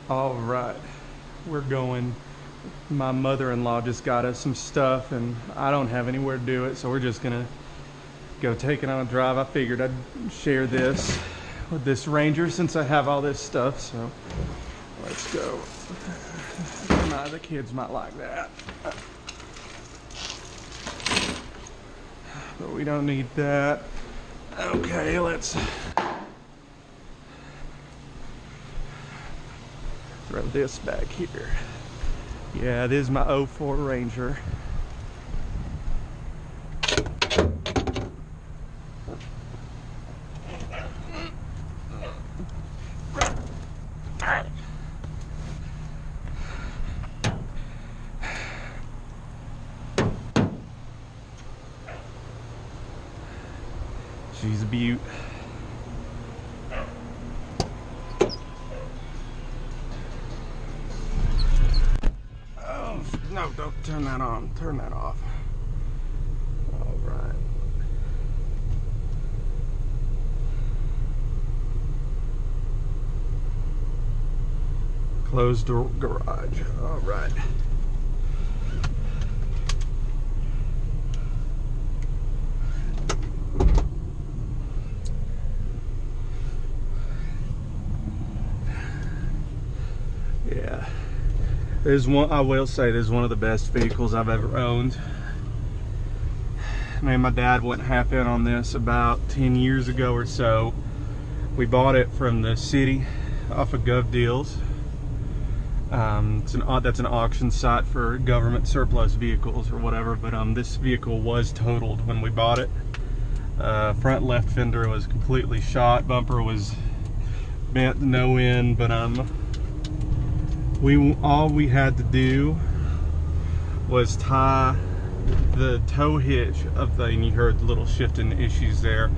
All right, we're going. My mother-in-law just got us some stuff and I don't have anywhere to do it, so we're just gonna go take it on a drive. I figured I'd share this with this Ranger since I have all this stuff, so let's go. The kids might like that, but we don't need that. Okay, let's throw this back here. Yeah, it is my '04 Ranger. She's a beaut. Oh, no, don't turn that on. Turn that off. All right. Closed door garage. All right. Yeah, I will say this is one of the best vehicles I've ever owned. Man, my dad went half in on this about 10 years ago or so. We bought it from the city off of Gov Deals. That's an auction site for government surplus vehicles or whatever, but this vehicle was totaled when we bought it. Front left fender was completely shot, bumper was bent to no end, but all we had to do was tie the tow hitch of the, and you heard the little shifting issues there.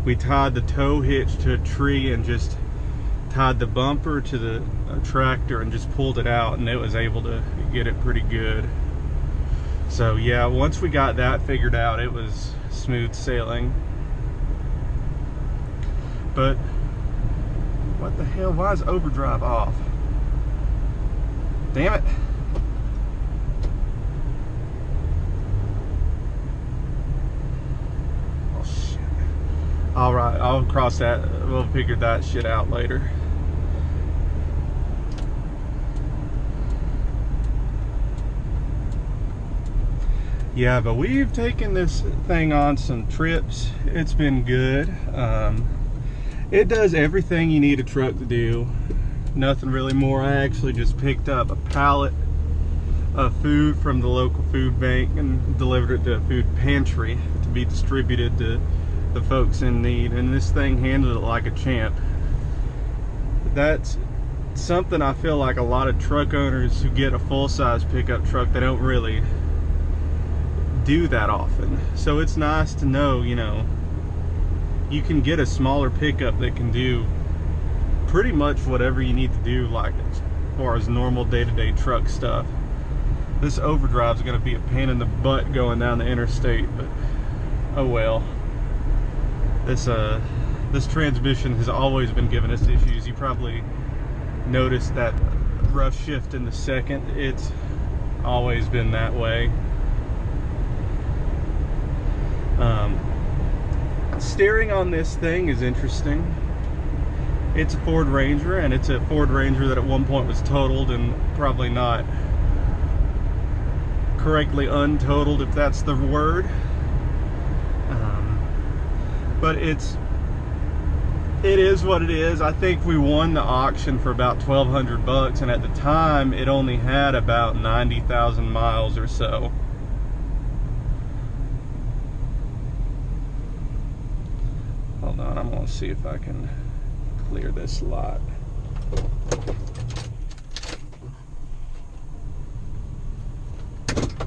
We tied the tow hitch to a tree and just tied the bumper to the tractor and just pulled it out, and it was able to get it pretty good. So yeah, once we got that figured out, it was smooth sailing. But what the hell, why is overdrive off? Damn it. Oh shit. Alright, I'll cross that. We'll figure that shit out later. Yeah, but we've taken this thing on some trips. It's been good. It does everything you need a truck to do. Nothing really more. I actually just picked up a pallet of food from the local food bank and delivered it to a food pantry to be distributed to the folks in need, and this thing handled it like a champ. That's something I feel like a lot of truck owners who get a full-size pickup truck, they don't really do that often. So it's nice to know, you know, you can get a smaller pickup that can do pretty much whatever you need to do, like as far as normal day-to-day truck stuff. This overdrive is going to be a pain in the butt going down the interstate, but oh well. This transmission has always been giving us issues. You probably noticed that rough shift in the second. It's always been that way. Steering on this thing is interesting. It's a Ford Ranger, and it's a Ford Ranger that at one point was totaled and probably not correctly untotaled, if that's the word. But it is what it is. I think we won the auction for about 1,200 bucks, and at the time it only had about 90,000 miles or so. Hold on, I'm gonna see if I can clear this lot.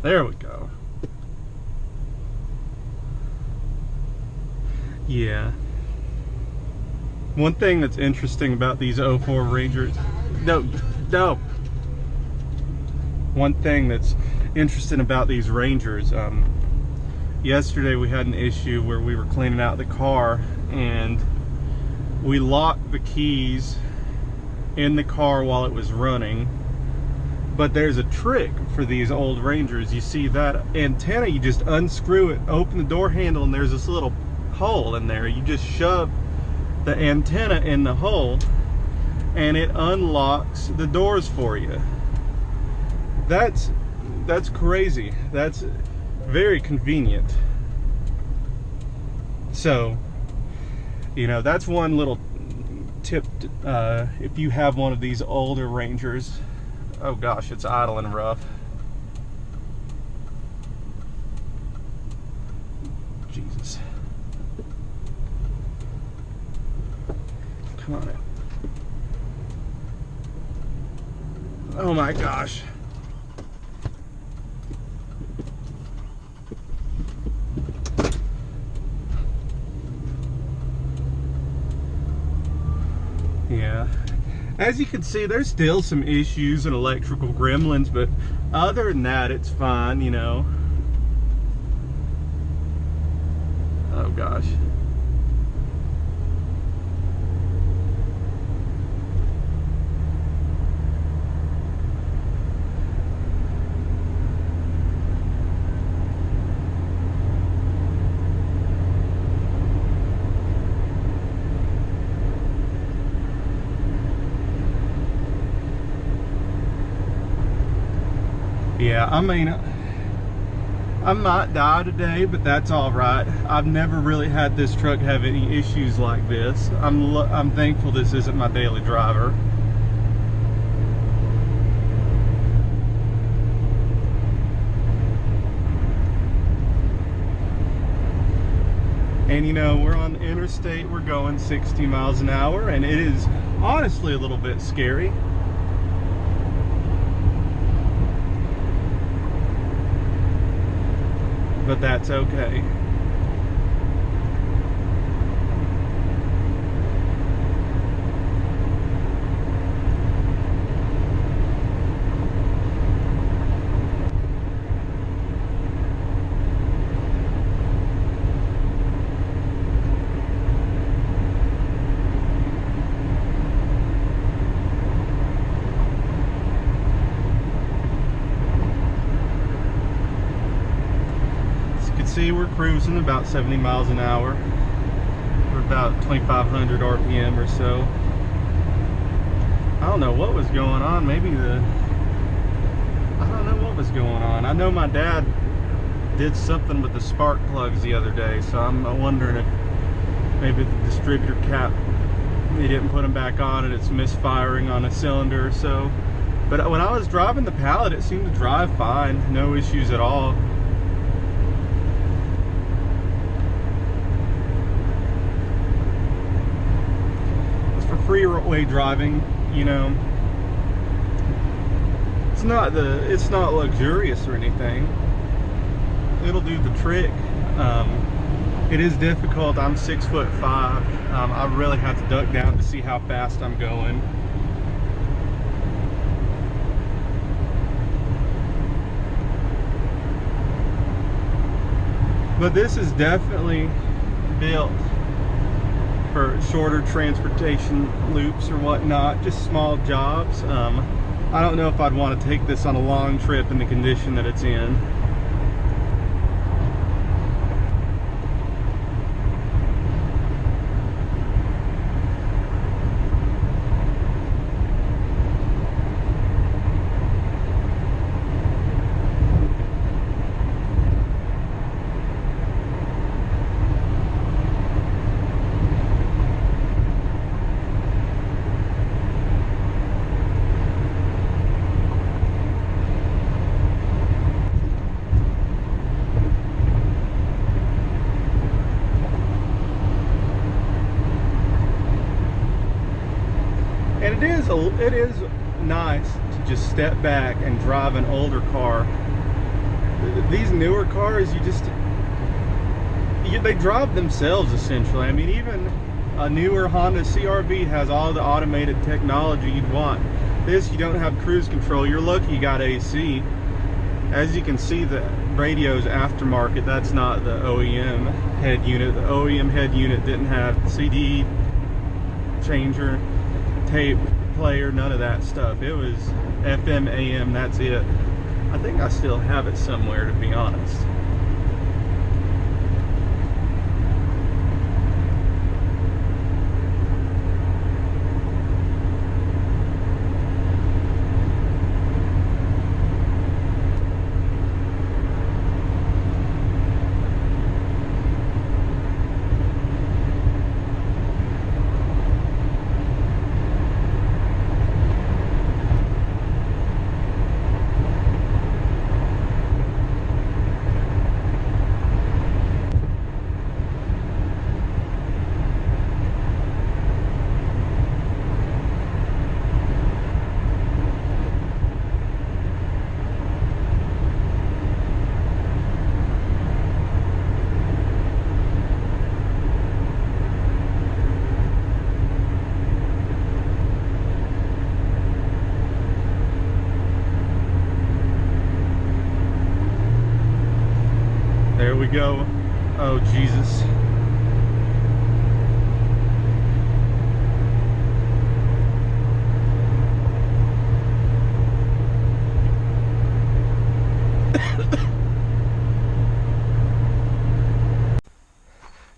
There we go. Yeah. One thing that's interesting about these '04 Rangers, no. One thing that's interesting about these Rangers, yesterday we had an issue where we were cleaning out the car and we locked the keys in the car while it was running. But there's a trick for these old Rangers. You see that antenna, you just unscrew it, open the door handle, and there's this little hole in there. You just shove the antenna in the hole and it unlocks the doors for you. That's crazy. That's very convenient. So, you know, that's one little tip. If you have one of these older Rangers. Oh gosh, it's idling rough. Jesus. Come on in. Oh my gosh. Yeah. As you can see, there's still some issues and electrical gremlins, but other than that, it's fine, you know. Oh gosh. Yeah, I mean, I might die today, but that's all right. I've never really had this truck have any issues like this. I'm thankful this isn't my daily driver. And you know, we're on the interstate, we're going 60 miles an hour, and it is honestly a little bit scary. But that's okay. See, we're cruising about 70 miles an hour. We're about 2,500 RPM or so. I don't know what was going on. I don't know what was going on. I know my dad did something with the spark plugs the other day, so I'm wondering if maybe the distributor cap, he didn't put them back on and it's misfiring on a cylinder or so. But when I was driving the pallet, it seemed to drive fine. No issues at all. Freeway driving, you know, it's not luxurious or anything. It'll do the trick. It is difficult. I'm 6'5". I really have to duck down to see how fast I'm going. But this is definitely built for shorter transportation loops or whatnot, just small jobs. I don't know if I'd want to take this on a long trip in the condition that it's in. And it is nice to just step back and drive an older car. These newer cars, they drive themselves essentially. I mean, even a newer Honda CR-V has all the automated technology you'd want. This, you don't have cruise control. You're lucky you got AC. As you can see, the radio's aftermarket. That's not the OEM head unit. The OEM head unit didn't have CD changer, tape, player, none of that stuff. It was FM, AM, that's it. I think I still have it somewhere, to be honest. There we go. Oh, Jesus.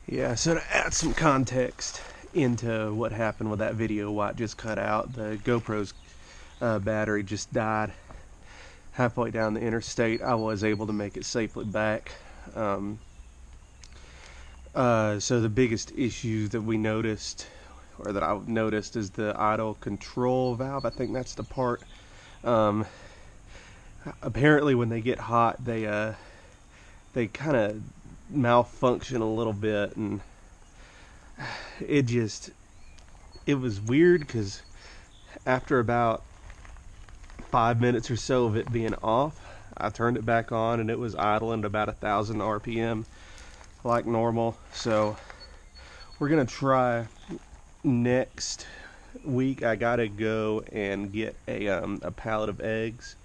Yeah, so to add some context into what happened with that video, why it just cut out, the GoPro's battery just died halfway down the interstate. I was able to make it safely back. So the biggest issue that we noticed, or that I've noticed, is the idle control valve. I think that's the part. Apparently when they get hot, they kind of malfunction a little bit, and it was weird, because after about 5 minutes or so of it being off, I turned it back on and it was idling at about 1,000 RPM like normal. So we're gonna try next week. I gotta go and get a pallet of eggs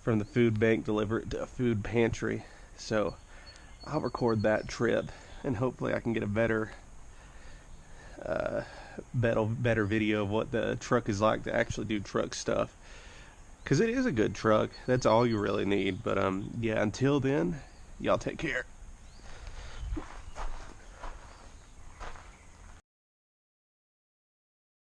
from the food bank, deliver it to a food pantry. So I'll record that trip, and hopefully I can get a better video of what the truck is like to actually do truck stuff, because it is a good truck. That's all you really need. But yeah, until then, y'all take care.